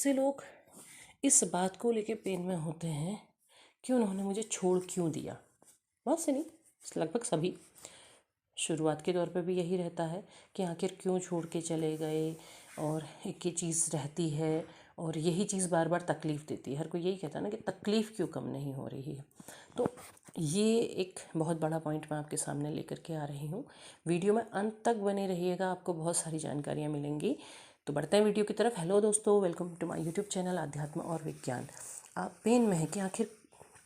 से लोग इस बात को लेके पेन में होते हैं कि उन्होंने मुझे छोड़ क्यों दिया। बहुत से नहीं, लगभग सभी। शुरुआत के दौर पे भी यही रहता है कि आखिर क्यों छोड़ के चले गए, और एक ही चीज़ रहती है और यही चीज़ बार बार तकलीफ़ देती है। हर कोई यही कहता है ना कि तकलीफ़ क्यों कम नहीं हो रही है। तो ये एक बहुत बड़ा पॉइंट मैं आपके सामने लेकर के आ रही हूँ। वीडियो में अंत तक बने रहिएगा, आपको बहुत सारी जानकारियाँ मिलेंगी। तो बढ़ते हैं वीडियो की तरफ। हेलो दोस्तों, welcome to my YouTube channel अध्यात्म और विज्ञान। आप पेन में है कि आखिर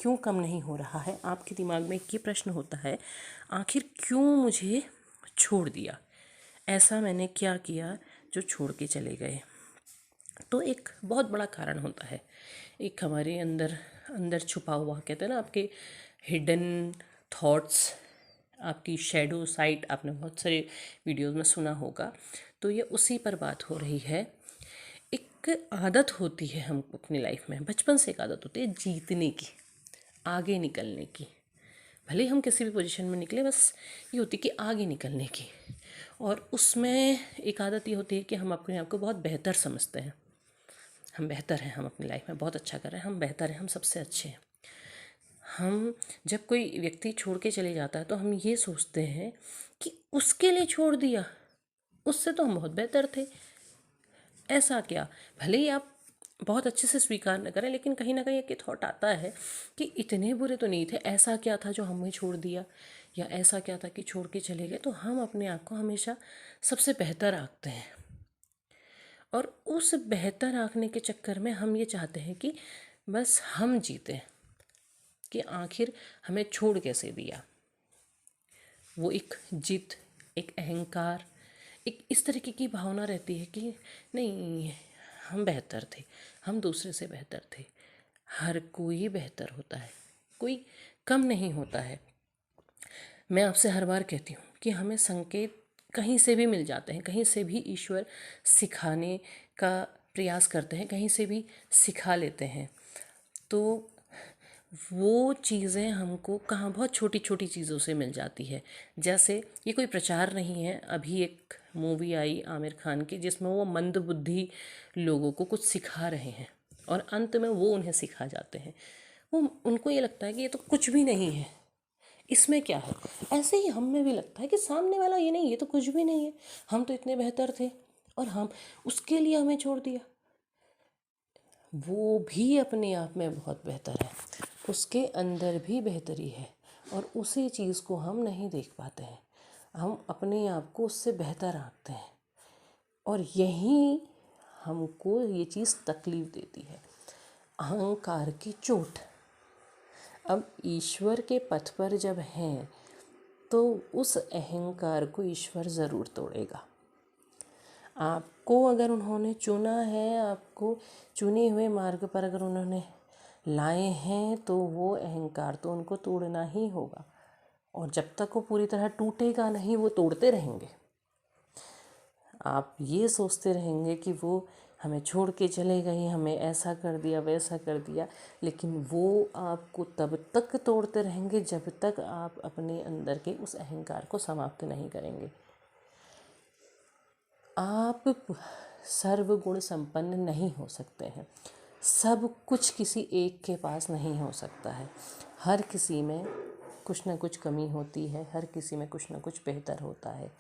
क्यों कम नहीं हो रहा है। आपके दिमाग में ये प्रश्न होता है, आखिर क्यों मुझे छोड़ दिया, ऐसा मैंने क्या किया जो छोड़ के चले गए। तो एक बहुत बड़ा कारण होता है, एक हमारे अंदर अंदर छुपा हुआ, कहते हैं ना, आपके हिडन थॉट्स, आपकी शैडो साइड। आपने बहुत सारे वीडियोस में सुना होगा। तो ये उसी पर बात हो रही है। एक आदत होती है हम अपनी लाइफ में, बचपन से एक आदत होती है जीतने की, आगे निकलने की। भले ही हम किसी भी पोजीशन में निकले, बस ये होती है कि आगे निकलने की। और उसमें एक आदत ये होती है कि हम अपने आप को बहुत बेहतर समझते हैं। हम बेहतर हैं, हम अपनी लाइफ में बहुत अच्छा कर रहे हैं, हम बेहतर हैं, हम सबसे अच्छे हैं। हम जब कोई व्यक्ति छोड़ के चले जाता है तो हम ये सोचते हैं कि उसके लिए छोड़ दिया, उससे तो हम बहुत बेहतर थे। ऐसा क्या? भले ही आप बहुत अच्छे से स्वीकार न करें, लेकिन कहीं ना कहीं एक थॉट आता है कि इतने बुरे तो नहीं थे, ऐसा क्या था जो हमें छोड़ दिया, या ऐसा क्या था कि छोड़ के चले गए। तो हम अपने आप को हमेशा सबसे बेहतर आंकते हैं, और उस बेहतर आंकने के चक्कर में हम ये चाहते हैं कि बस हम जीते, कि आखिर हमें छोड़ कैसे दिया। वो एक जिद, एक अहंकार, एक इस तरीके की भावना रहती है कि नहीं, हम बेहतर थे, हम दूसरे से बेहतर थे। हर कोई बेहतर होता है, कोई कम नहीं होता है। मैं आपसे हर बार कहती हूँ कि हमें संकेत कहीं से भी मिल जाते हैं, कहीं से भी ईश्वर सिखाने का प्रयास करते हैं, कहीं से भी सिखा लेते हैं। तो वो चीज़ें हमको कहाँ बहुत छोटी छोटी चीज़ों से मिल जाती है। जैसे ये कोई प्रचार नहीं है, अभी एक मूवी आई आमिर खान की जिसमें वो मंदबुद्धि लोगों को कुछ सिखा रहे हैं, और अंत में वो उन्हें सिखा जाते हैं। वो उनको ये लगता है कि ये तो कुछ भी नहीं है, इसमें क्या है। ऐसे ही हम में भी लगता है कि सामने वाला ये नहीं, ये तो कुछ भी नहीं है, हम तो इतने बेहतर थे और हम उसके लिए हमें छोड़ दिया। वो भी अपने आप में बहुत बेहतर है, उसके अंदर भी बेहतरी है, और उसी चीज़ को हम नहीं देख पाते हैं। हम अपने आप को उससे बेहतर आंकते हैं, और यही हमको ये चीज़ तकलीफ़ देती है, अहंकार की चोट। अब ईश्वर के पथ पर जब हैं तो उस अहंकार को ईश्वर ज़रूर तोड़ेगा। आपको अगर उन्होंने चुना है, आपको चुने हुए मार्ग पर अगर उन्होंने लाए हैं, तो वो अहंकार तो उनको तोड़ना ही होगा। और जब तक वो पूरी तरह टूटेगा नहीं, वो तोड़ते रहेंगे। आप ये सोचते रहेंगे कि वो हमें छोड़ के चले गए, हमें ऐसा कर दिया, वैसा कर दिया, लेकिन वो आपको तब तक तोड़ते रहेंगे जब तक आप अपने अंदर के उस अहंकार को समाप्त नहीं करेंगे। आप सर्वगुण संपन्न नहीं हो सकते हैं, सब कुछ किसी एक के पास नहीं हो सकता है। हर किसी में कुछ ना कुछ कमी होती है, हर किसी में कुछ ना कुछ बेहतर होता है।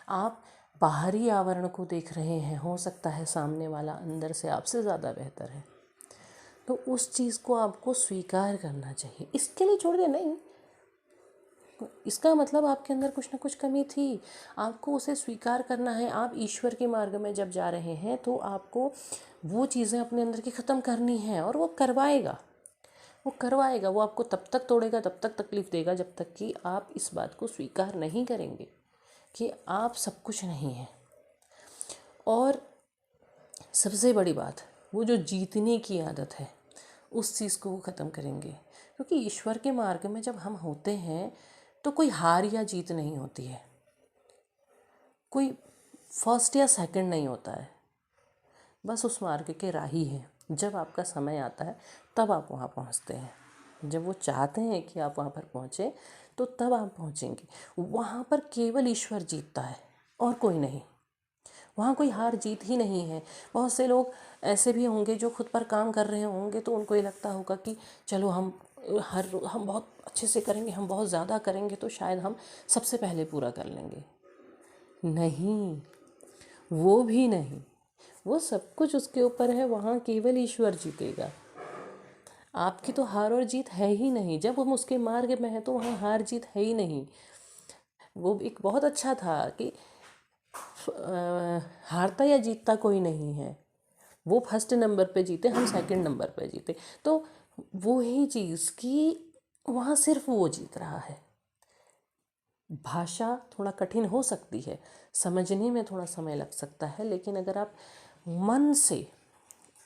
आप बाहरी आवरण को देख रहे हैं, हो सकता है सामने वाला अंदर से आपसे ज़्यादा बेहतर है, तो उस चीज़ को आपको स्वीकार करना चाहिए। इसके लिए छोड़ दे नहीं, इसका मतलब आपके अंदर कुछ ना कुछ कमी थी, आपको उसे स्वीकार करना है। आप ईश्वर के मार्ग में जब जा रहे हैं तो आपको वो चीज़ें अपने अंदर की ख़त्म करनी है, और वो करवाएगा, वो करवाएगा। वो आपको तब तक तोड़ेगा, तब तक तकलीफ़ देगा, जब तक कि आप इस बात को स्वीकार नहीं करेंगे कि आप सब कुछ नहीं हैं। और सबसे बड़ी बात, वो जो जीतने की आदत है, उस चीज़ को वो ख़त्म करेंगे। क्योंकि ईश्वर के मार्ग में जब हम होते हैं तो कोई हार या जीत नहीं होती है, कोई फर्स्ट या सेकंड नहीं होता है, बस उस मार्ग के राही हैं। जब आपका समय आता है तब आप वहाँ पहुँचते हैं, जब वो चाहते हैं कि आप वहाँ पर पहुँचें तो तब आप पहुँचेंगे। वहाँ पर केवल ईश्वर जीतता है और कोई नहीं। वहाँ कोई हार जीत ही नहीं है। बहुत से लोग ऐसे भी होंगे जो खुद पर काम कर रहे होंगे, तो उनको ये लगता होगा कि चलो हम बहुत अच्छे से करेंगे, हम बहुत ज़्यादा करेंगे तो शायद हम सबसे पहले पूरा कर लेंगे। नहीं, वो भी नहीं, वो सब कुछ उसके ऊपर है, वहाँ केवल ईश्वर जीतेगा। आपकी तो हार और जीत है ही नहीं। जब हम उसके मार्ग में हैं तो वहाँ हार जीत है ही नहीं। वो एक बहुत अच्छा था कि हारता या जीतता कोई नहीं है। वो फर्स्ट नंबर पे जीते, हम सेकंड नंबर पे जीते। तो वो ही चीज़ कि वहाँ सिर्फ वो जीत रहा है। भाषा थोड़ा कठिन हो सकती है, समझने में थोड़ा समय लग सकता है, लेकिन अगर आप मन से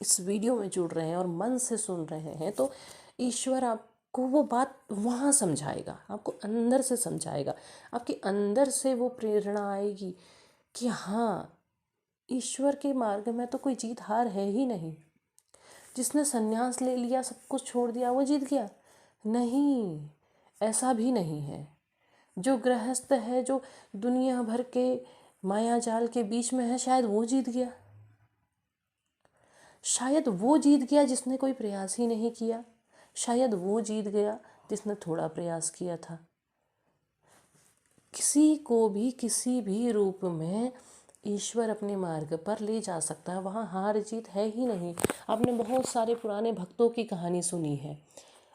इस वीडियो में जुड़ रहे हैं और मन से सुन रहे हैं तो ईश्वर आपको वो बात वहाँ समझाएगा, आपको अंदर से समझाएगा। आपके अंदर से वो प्रेरणा आएगी कि हाँ, ईश्वर के मार्ग में तो कोई जीत हार है ही नहीं। जिसने संन्यास ले लिया, सब कुछ छोड़ दिया, वो जीत गया? नहीं, ऐसा भी नहीं है। जो गृहस्थ है, जो दुनिया भर के माया जाल के बीच में है, शायद वो जीत गया। शायद वो जीत गया जिसने कोई प्रयास ही नहीं किया। शायद वो जीत गया जिसने थोड़ा प्रयास किया था। किसी को भी किसी भी रूप में ईश्वर अपने मार्ग पर ले जा सकता है, वहाँ हार जीत है ही नहीं। आपने बहुत सारे पुराने भक्तों की कहानी सुनी है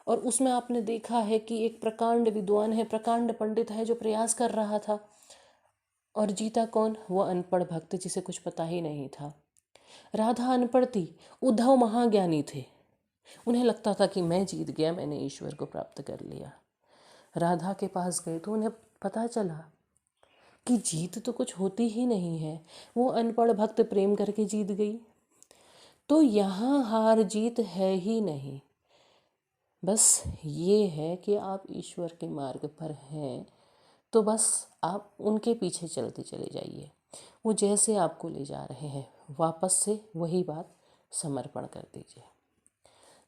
और उसमें आपने देखा है कि एक प्रकांड विद्वान है, प्रकांड पंडित है जो प्रयास कर रहा था, और जीता कौन? वो अनपढ़ भक्त जिसे कुछ पता ही नहीं था। राधा अनपढ़ थी, उद्धव महाज्ञानी थे। उन्हें लगता था कि मैं जीत गया, मैंने ईश्वर को प्राप्त कर लिया। राधा के पास गए तो उन्हें पता चला कि जीत तो कुछ होती ही नहीं है। वो अनपढ़ भक्त प्रेम करके जीत गई। तो यहाँ हार जीत है ही नहीं। बस ये है कि आप ईश्वर के मार्ग पर हैं तो बस आप उनके पीछे चलते चले जाइए। वो जैसे आपको ले जा रहे हैं वापस से वही बात समर्पण कर दीजिए।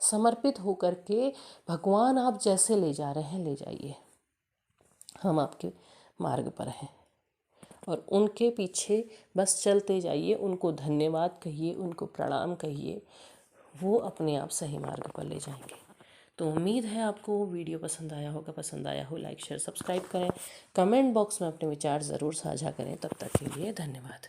समर्पित होकर के भगवान आप जैसे ले जा रहे हैं ले जाइए। हम आपके मार्ग पर हैं और उनके पीछे बस चलते जाइए। उनको धन्यवाद कहिए, उनको प्रणाम कहिए, वो अपने आप सही मार्ग पर ले जाएंगे। तो उम्मीद है आपको वीडियो पसंद आया होगा। पसंद आया हो लाइक शेयर सब्सक्राइब करें, कमेंट बॉक्स में अपने विचार ज़रूर साझा करें। तब तक के लिए धन्यवाद।